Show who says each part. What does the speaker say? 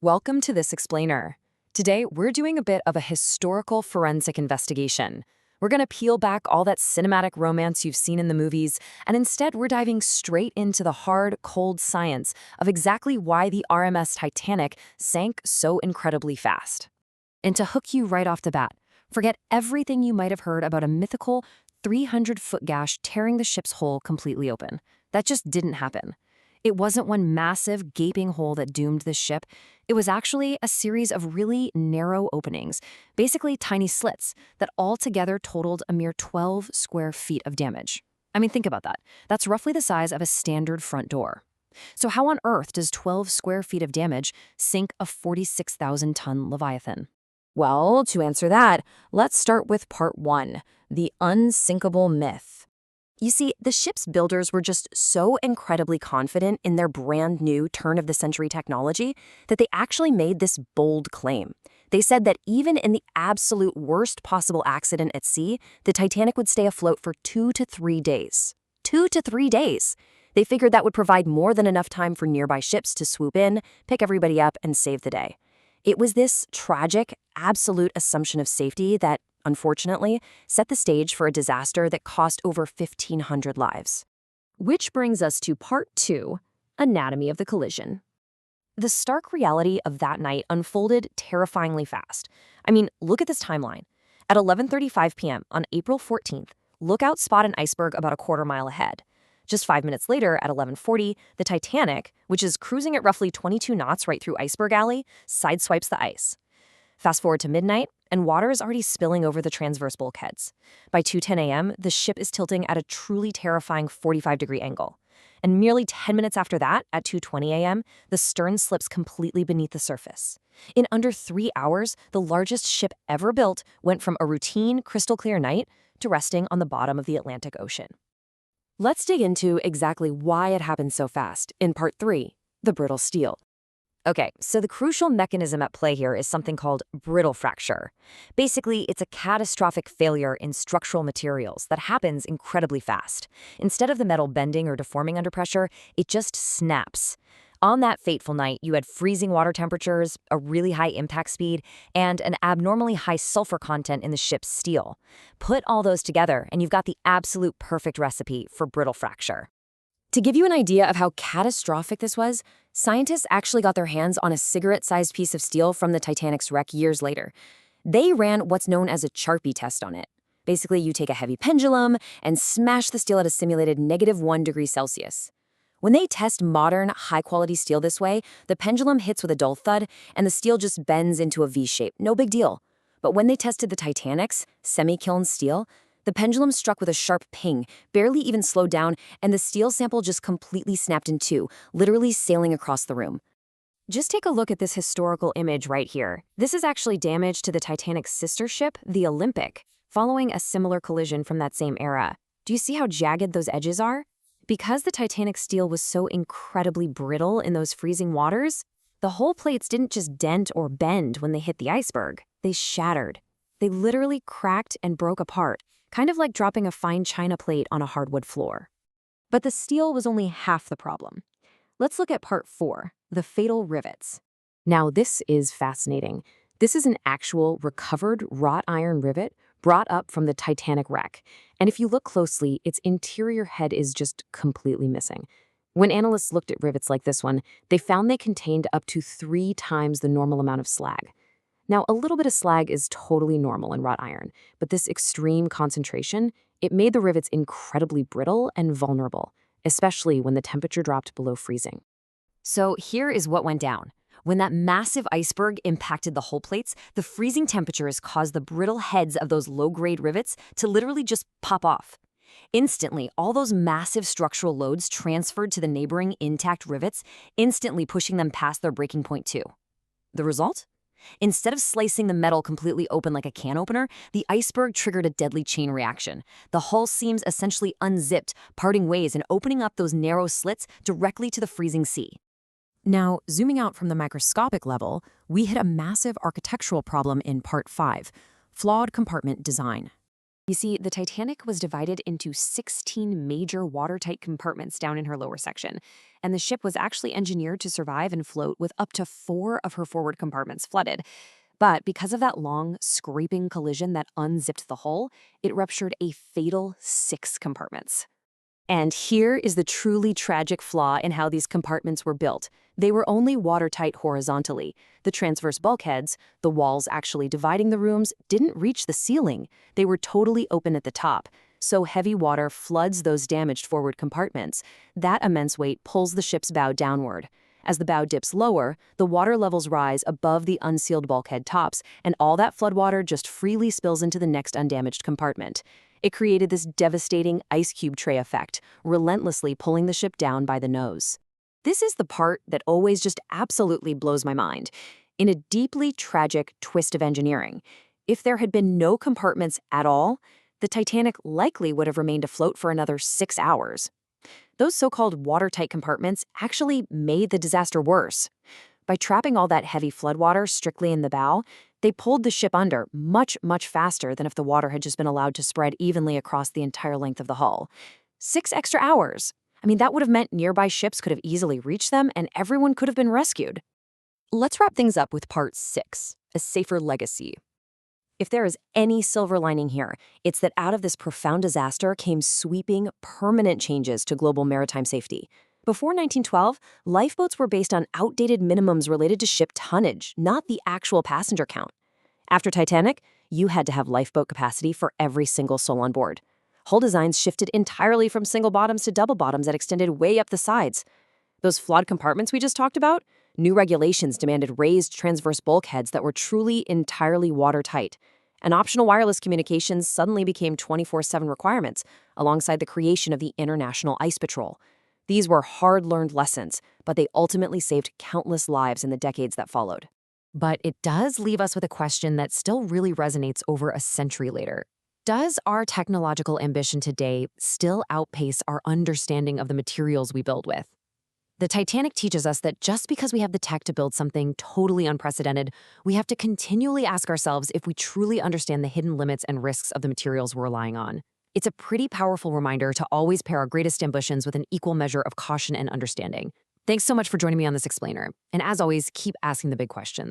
Speaker 1: Welcome to this explainer. Today, we're doing a bit of a historical forensic investigation. We're going to peel back all that cinematic romance you've seen in the movies, and instead we're diving straight into the hard, cold science of exactly why the RMS Titanic sank so incredibly fast. And to hook you right off the bat, forget everything you might have heard about a mythical 300-foot gash tearing the ship's hull completely open. That just didn't happen. It wasn't one massive, gaping hole that doomed the ship. It was actually a series of really narrow openings, basically tiny slits, that all together totaled a mere 12 square feet of damage. I mean, think about that. That's roughly the size of a standard front door. So how on earth does 12 square feet of damage sink a 46,000-ton Leviathan? Well, to answer that, let's start with part one, the unsinkable myth. You see, the ship's builders were just so incredibly confident in their brand new turn-of-the-century technology that they actually made this bold claim. They said that even in the absolute worst possible accident at sea, the Titanic would stay afloat for 2 to 3 days. 2 to 3 days! They figured that would provide more than enough time for nearby ships to swoop in, pick everybody up, and save the day. It was this tragic, absolute assumption of safety that, unfortunately, set the stage for a disaster that cost over 1,500 lives. Which brings us to part two, anatomy of the collision. The stark reality of that night unfolded terrifyingly fast. I mean, look at this timeline. At 11:35 p.m. on April 14th, lookouts spot an iceberg about a quarter mile ahead. Just 5 minutes later, at 11:40, the Titanic, which is cruising at roughly 22 knots right through Iceberg Alley, sideswipes the ice. Fast forward to midnight, and water is already spilling over the transverse bulkheads. By 2:10 a.m., the ship is tilting at a truly terrifying 45-degree angle. And merely 10 minutes after that, at 2:20 a.m., the stern slips completely beneath the surface. In under 3 hours, the largest ship ever built went from a routine, crystal-clear night to resting on the bottom of the Atlantic Ocean. Let's dig into exactly why it happened so fast in part three, the brittle steel. Okay, so the crucial mechanism at play here is something called brittle fracture. Basically, it's a catastrophic failure in structural materials that happens incredibly fast. Instead of the metal bending or deforming under pressure, it just snaps. On that fateful night, you had freezing water temperatures, a really high impact speed, and an abnormally high sulfur content in the ship's steel. Put all those together, and you've got the absolute perfect recipe for brittle fracture. To give you an idea of how catastrophic this was, scientists actually got their hands on a cigarette-sized piece of steel from the Titanic's wreck years later. They ran what's known as a Charpy test on it. Basically, you take a heavy pendulum and smash the steel at a simulated -1 degree Celsius. When they test modern, high-quality steel this way, the pendulum hits with a dull thud, and the steel just bends into a V shape. No big deal. But when they tested the Titanic's semi-kiln steel, the pendulum struck with a sharp ping, barely even slowed down, and the steel sample just completely snapped in two, literally sailing across the room. Just take a look at this historical image right here. This is actually damage to the Titanic's sister ship, the Olympic, following a similar collision from that same era. Do you see how jagged those edges are? Because the Titanic steel was so incredibly brittle in those freezing waters, the hull plates didn't just dent or bend when they hit the iceberg. They shattered. They literally cracked and broke apart, kind of like dropping a fine china plate on a hardwood floor. But the steel was only half the problem. Let's look at part four, the fatal rivets. Now, this is fascinating. This is an actual recovered wrought iron rivet brought up from the Titanic wreck. And if you look closely, its interior head is just completely missing. When analysts looked at rivets like this one, they found they contained up to 3 times the normal amount of slag. Now, a little bit of slag is totally normal in wrought iron, but this extreme concentration, it made the rivets incredibly brittle and vulnerable, especially when the temperature dropped below freezing. So here is what went down. When that massive iceberg impacted the hull plates, the freezing temperatures caused the brittle heads of those low-grade rivets to literally just pop off. Instantly, all those massive structural loads transferred to the neighboring intact rivets, instantly pushing them past their breaking point too. The result? Instead of slicing the metal completely open like a can opener, the iceberg triggered a deadly chain reaction. The hull seams essentially unzipped, parting ways and opening up those narrow slits directly to the freezing sea. Now, zooming out from the microscopic level, we hit a massive architectural problem in part 5, flawed compartment design. You see, the Titanic was divided into 16 major watertight compartments down in her lower section, and the ship was actually engineered to survive and float with up to 4 of her forward compartments flooded. But because of that long, scraping collision that unzipped the hull, it ruptured a fatal 6 compartments. And here is the truly tragic flaw in how these compartments were built. They were only watertight horizontally. The transverse bulkheads, the walls actually dividing the rooms, didn't reach the ceiling. They were totally open at the top. So heavy water floods those damaged forward compartments. That immense weight pulls the ship's bow downward. As the bow dips lower, the water levels rise above the unsealed bulkhead tops, and all that floodwater just freely spills into the next undamaged compartment. It created this devastating ice cube tray effect, relentlessly pulling the ship down by the nose. This is the part that always just absolutely blows my mind. In a deeply tragic twist of engineering, if there had been no compartments at all, the Titanic likely would have remained afloat for another 6 hours. Those so-called watertight compartments actually made the disaster worse. By trapping all that heavy floodwater strictly in the bow, they pulled the ship under much, much faster than if the water had just been allowed to spread evenly across the entire length of the hull. 6 extra hours. I mean, that would have meant nearby ships could have easily reached them and everyone could have been rescued. Let's wrap things up with part 6, a safer legacy. If there is any silver lining here, it's that out of this profound disaster came sweeping, permanent changes to global maritime safety. Before 1912, lifeboats were based on outdated minimums related to ship tonnage, not the actual passenger count. After Titanic, you had to have lifeboat capacity for every single soul on board. Hull designs shifted entirely from single bottoms to double bottoms that extended way up the sides. Those flawed compartments we just talked about, new regulations demanded raised transverse bulkheads that were truly entirely watertight. And optional wireless communications suddenly became 24/7 requirements, alongside the creation of the International Ice Patrol. These were hard-learned lessons, but they ultimately saved countless lives in the decades that followed. But it does leave us with a question that still really resonates over a century later. Does our technological ambition today still outpace our understanding of the materials we build with? The Titanic teaches us that just because we have the tech to build something totally unprecedented, we have to continually ask ourselves if we truly understand the hidden limits and risks of the materials we're relying on. It's a pretty powerful reminder to always pair our greatest ambitions with an equal measure of caution and understanding. Thanks so much for joining me on this explainer. And as always, keep asking the big questions.